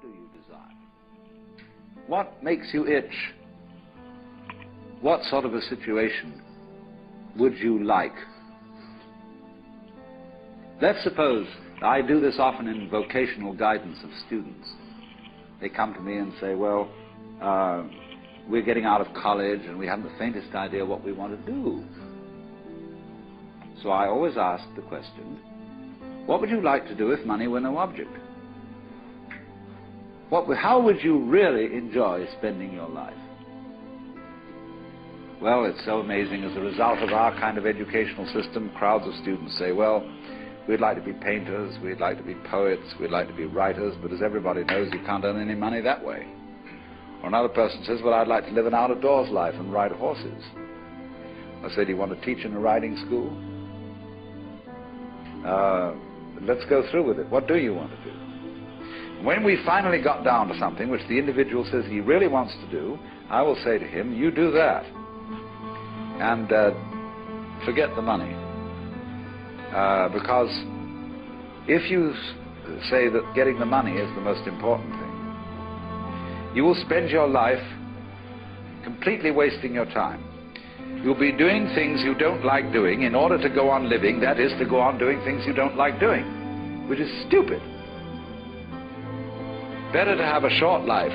do you desire? What makes you itch? What sort of a situation would you like? Let's suppose, I do this often in vocational guidance of students. They come to me and say, well, we're getting out of college and we haven't the faintest idea what we want to do. So I always ask the question, what would you like to do if money were no object? How would you really enjoy spending your life? Well, it's so amazing. As a result of our kind of educational system, crowds of students say, well, we'd like to be painters, we'd like to be poets, we'd like to be writers, but as everybody knows, you can't earn any money that way. Or another person says, well, I'd like to live an out-of-doors life and ride horses. I say, do you want to teach in a riding school? Let's go through with it. What do you want to do? When we finally got down to something which the individual says he really wants to do, I will say to him, you do that. And forget the money. Because if you say that getting the money is the most important thing, you will spend your life completely wasting your time. You'll be doing things you don't like doing in order to go on living, that is, to go on doing things you don't like doing, which is stupid. Better to have a short life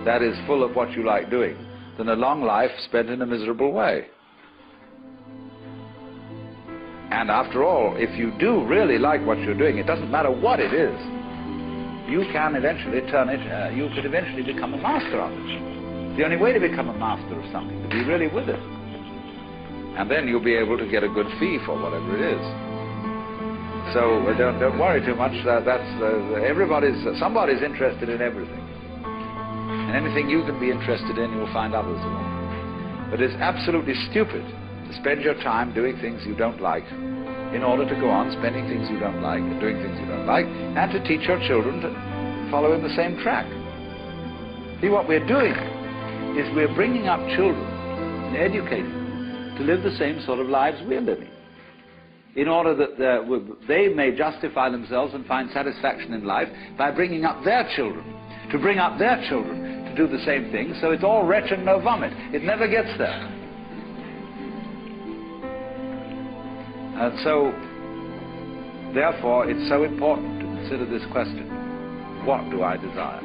that is full of what you like doing than a long life spent in a miserable way. And after all, if you do really like what you're doing, it doesn't matter what it is, you can eventually turn it, you could eventually become a master of it. The only way to become a master of something is to be really with it. And then you'll be able to get a good fee for whatever it is. So don't worry too much. Somebody's interested in everything. And anything you can be interested in, you'll find others will. But it's absolutely stupid to spend your time doing things you don't like in order to go on spending things you don't like and doing things you don't like, and to teach your children to follow in the same track. See, what we're doing is we're bringing up children and educating them to live the same sort of lives we're living, in order that they may justify themselves and find satisfaction in life by bringing up their children, to bring up their children to do the same thing. So it's all wretch and no vomit. It never gets there. And so, therefore, it's so important to consider this question: what do I desire?